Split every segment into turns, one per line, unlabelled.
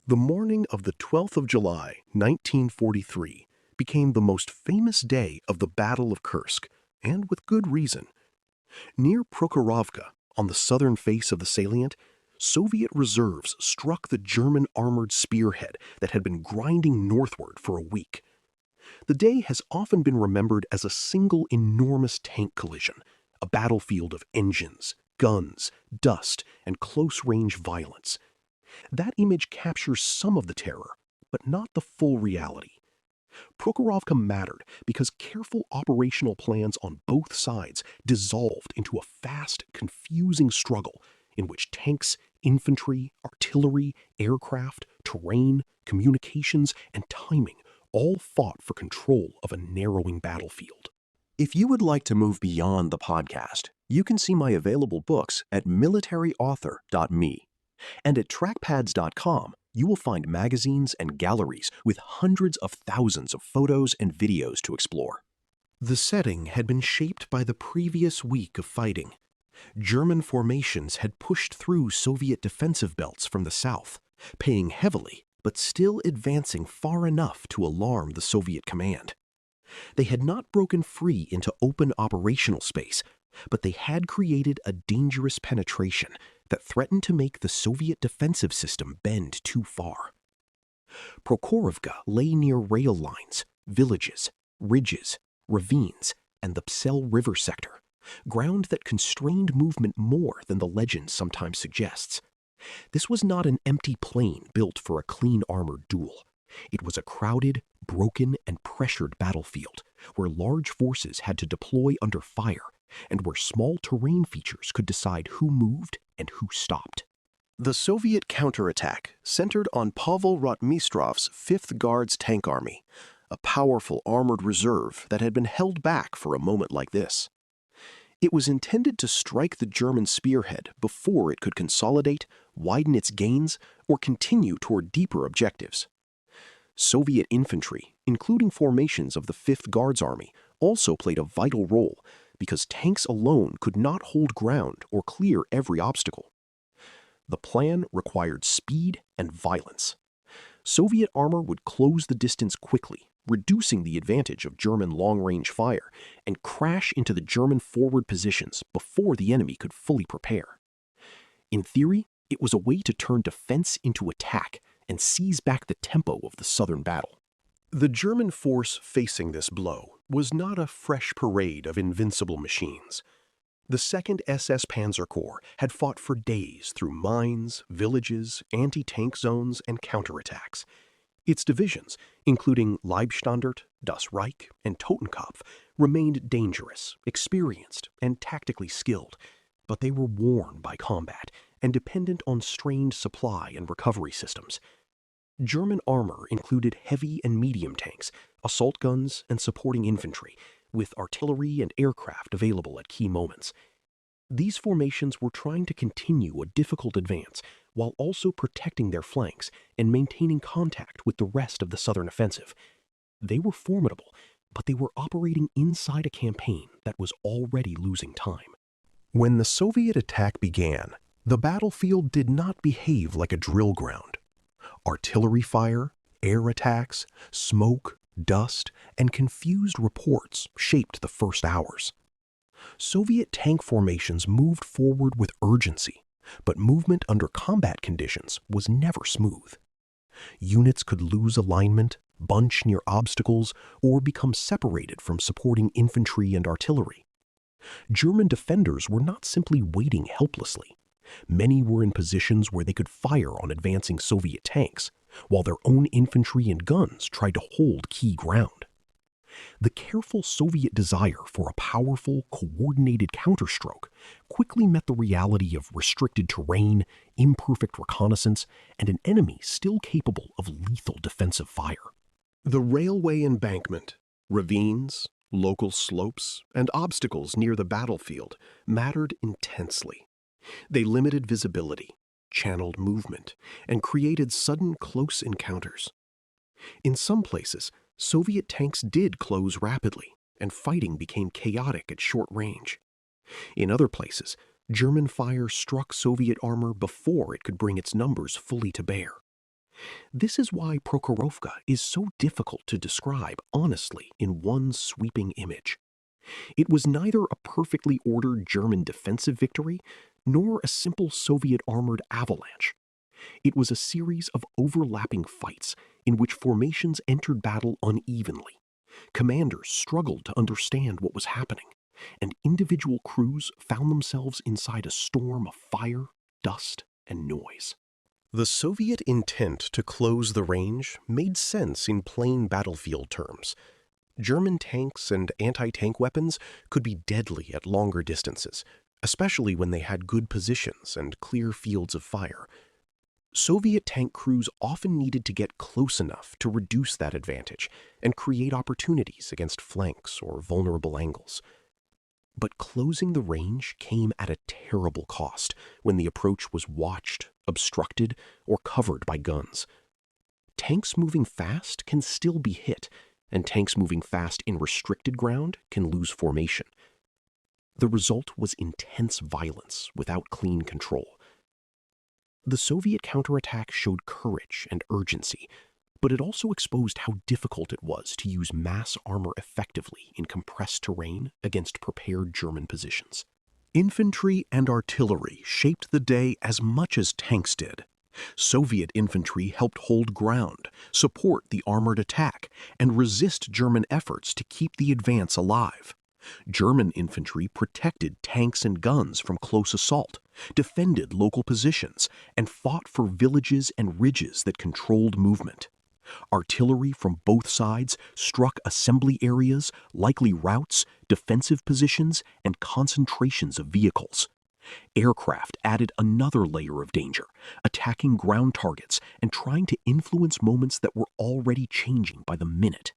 The morning of the 12th of July, 1943, became the most famous day of the Battle of Kursk, and with good reason. Near Prokhorovka, on the southern face of the salient, Soviet reserves struck the German armored spearhead that had been grinding northward for a week. The day has often been remembered as a single enormous tank collision, a battlefield of engines, guns, dust, and close-range violence. That image captures some of the terror, but not the full reality. Prokhorovka mattered because careful operational plans on both sides dissolved into a fast, confusing struggle in which tanks, infantry, artillery, aircraft, terrain, communications, and timing all fought for control of a narrowing battlefield.
If you would like to move beyond the podcast, you can see my available books at militaryauthor.me. And at trackpads.com, you will find magazines and galleries with hundreds of thousands of photos and videos to explore.
The setting had been shaped by the previous week of fighting. German formations had pushed through Soviet defensive belts from the south, paying heavily, but still advancing far enough to alarm the Soviet command. They had not broken free into open operational space, but they had created a dangerous penetration that threatened to make the Soviet defensive system bend too far. Prokhorovka lay near rail lines, villages, ridges, ravines, and the Psel River sector, ground that constrained movement more than the legend sometimes suggests. This was not an empty plain built for a clean armored duel. It was a crowded, broken, and pressured battlefield where large forces had to deploy under fire and where small terrain features could decide who moved and who stopped. The Soviet counterattack centered on Pavel Rotmistrov's 5th Guards Tank Army, a powerful armored reserve that had been held back for a moment like this. It was intended to strike the German spearhead before it could consolidate, widen its gains, or continue toward deeper objectives. Soviet infantry, including formations of the 5th Guards Army, also played a vital role because tanks alone could not hold ground or clear every obstacle. The plan required speed and violence. Soviet armor would close the distance quickly, reducing the advantage of German long-range fire, and crash into the German forward positions before the enemy could fully prepare. In theory, it was a way to turn defense into attack and seize back the tempo of the southern battle. The German force facing this blow was not a fresh parade of invincible machines. The 2nd SS Panzer Corps had fought for days through mines, villages, anti-tank zones, and counterattacks. Its divisions, including Leibstandart, Das Reich, and Totenkopf, remained dangerous, experienced, and tactically skilled, but they were worn by combat and dependent on strained supply and recovery systems. German armor included heavy and medium tanks, assault guns, and supporting infantry, with artillery and aircraft available at key moments. These formations were trying to continue a difficult advance while also protecting their flanks and maintaining contact with the rest of the southern offensive. They were formidable, but they were operating inside a campaign that was already losing time. When the Soviet attack began, the battlefield did not behave like a drill ground. Artillery fire, air attacks, smoke, dust, and confused reports shaped the first hours. Soviet tank formations moved forward with urgency, but movement under combat conditions was never smooth. Units could lose alignment, bunch near obstacles, or become separated from supporting infantry and artillery. German defenders were not simply waiting helplessly. Many were in positions where they could fire on advancing Soviet tanks, while their own infantry and guns tried to hold key ground. The careful Soviet desire for a powerful, coordinated counterstroke quickly met the reality of restricted terrain, imperfect reconnaissance, and an enemy still capable of lethal defensive fire. The railway embankment, ravines, local slopes, and obstacles near the battlefield mattered intensely. They limited visibility, channeled movement, and created sudden close encounters. In some places, Soviet tanks did close rapidly, and fighting became chaotic at short range. In other places, German fire struck Soviet armor before it could bring its numbers fully to bear. This is why Prokhorovka is so difficult to describe honestly in one sweeping image. It was neither a perfectly ordered German defensive victory nor a simple Soviet armored avalanche. It was a series of overlapping fights in which formations entered battle unevenly. Commanders struggled to understand what was happening, and individual crews found themselves inside a storm of fire, dust, and noise. The Soviet intent to close the range made sense in plain battlefield terms. German tanks and anti-tank weapons could be deadly at longer distances, especially when they had good positions and clear fields of fire. Soviet tank crews often needed to get close enough to reduce that advantage and create opportunities against flanks or vulnerable angles. But closing the range came at a terrible cost when the approach was watched, obstructed, or covered by guns. Tanks moving fast can still be hit, and tanks moving fast in restricted ground can lose formation. The result was intense violence without clean control. The Soviet counterattack showed courage and urgency, but it also exposed how difficult it was to use mass armor effectively in compressed terrain against prepared German positions. Infantry and artillery shaped the day as much as tanks did. Soviet infantry helped hold ground, support the armored attack, and resist German efforts to keep the advance alive. German infantry protected tanks and guns from close assault, defended local positions, and fought for villages and ridges that controlled movement. Artillery from both sides struck assembly areas, likely routes, defensive positions, and concentrations of vehicles. Aircraft added another layer of danger, attacking ground targets and trying to influence moments that were already changing by the minute.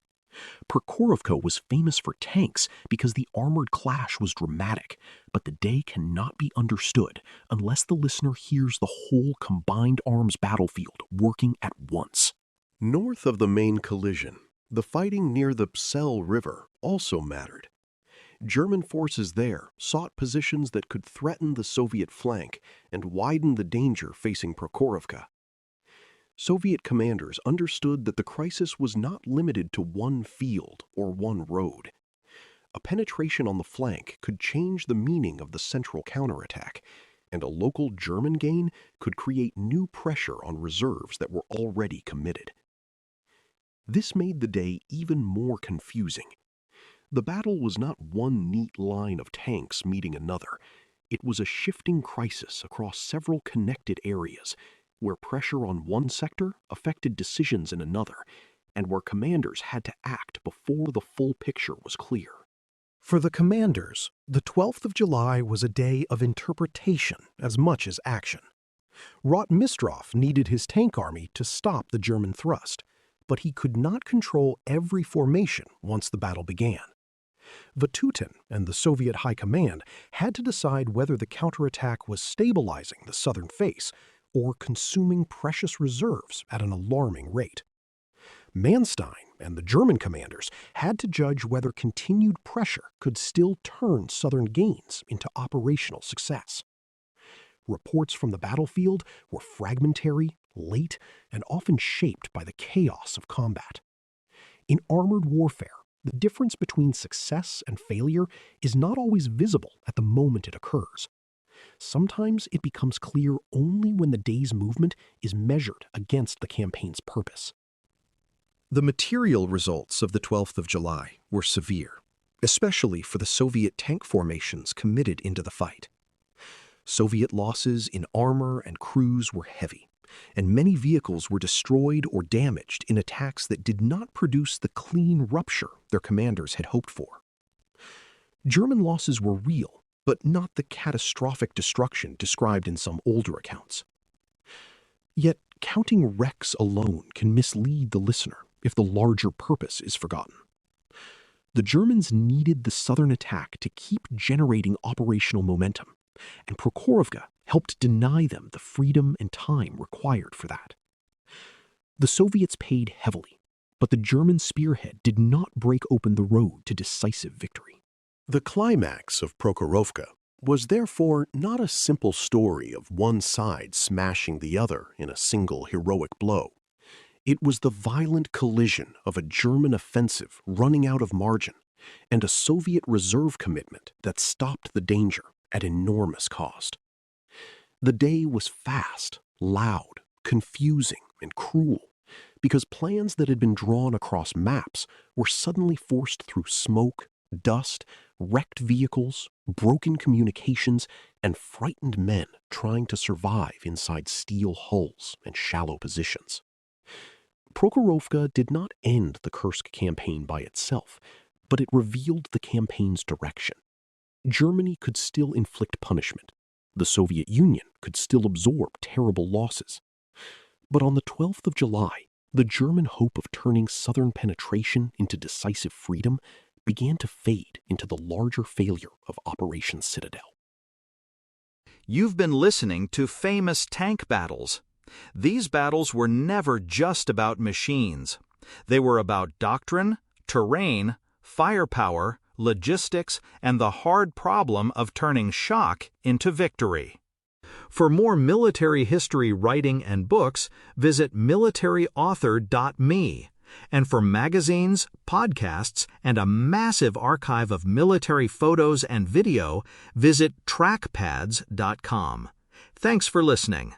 Prokhorovka was famous for tanks because the armored clash was dramatic, but the day cannot be understood unless the listener hears the whole combined arms battlefield working at once. North of the main collision, the fighting near the Psel River also mattered. German forces there sought positions that could threaten the Soviet flank and widen the danger facing Prokhorovka. Soviet commanders understood that the crisis was not limited to one field or one road. A penetration on the flank could change the meaning of the central counterattack, and a local German gain could create new pressure on reserves that were already committed. This made the day even more confusing. The battle was not one neat line of tanks meeting another. It was a shifting crisis across several connected areas, where pressure on one sector affected decisions in another, and where commanders had to act before the full picture was clear. For the commanders, the 12th of July was a day of interpretation as much as action. Rotmistrov needed his tank army to stop the German thrust, but he could not control every formation once the battle began. Vatutin and the Soviet High Command had to decide whether the counterattack was stabilizing the southern face or consuming precious reserves at an alarming rate. Manstein and the German commanders had to judge whether continued pressure could still turn southern gains into operational success. Reports from the battlefield were fragmentary, late, and often shaped by the chaos of combat. In armored warfare, the difference between success and failure is not always visible at the moment it occurs. Sometimes it becomes clear only when the day's movement is measured against the campaign's purpose. The material results of the 12th of July were severe, especially for the Soviet tank formations committed into the fight. Soviet losses in armor and crews were heavy, and many vehicles were destroyed or damaged in attacks that did not produce the clean rupture their commanders had hoped for. German losses were real, but not the catastrophic destruction described in some older accounts. Yet, counting wrecks alone can mislead the listener if the larger purpose is forgotten. The Germans needed the southern attack to keep generating operational momentum, and Prokhorovka helped deny them the freedom and time required for that. The Soviets paid heavily, but the German spearhead did not break open the road to decisive victory. The climax of Prokhorovka was therefore not a simple story of one side smashing the other in a single heroic blow. It was the violent collision of a German offensive running out of margin and a Soviet reserve commitment that stopped the danger at enormous cost. The day was fast, loud, confusing, and cruel because plans that had been drawn across maps were suddenly forced through smoke, dust, wrecked vehicles, broken communications, and frightened men trying to survive inside steel hulls and shallow positions. Prokhorovka did not end the Kursk campaign by itself, but it revealed the campaign's direction. Germany could still inflict punishment. The Soviet Union could still absorb terrible losses. But on the 12th of July, the German hope of turning southern penetration into decisive freedom began to fade into the larger failure of Operation Citadel.
You've been listening to Famous Tank Battles. These battles were never just about machines. They were about doctrine, terrain, firepower, logistics, and the hard problem of turning shock into victory. For more military history writing and books, visit militaryauthor.me. And for magazines, podcasts, and a massive archive of military photos and video, visit trackpads.com. Thanks for listening.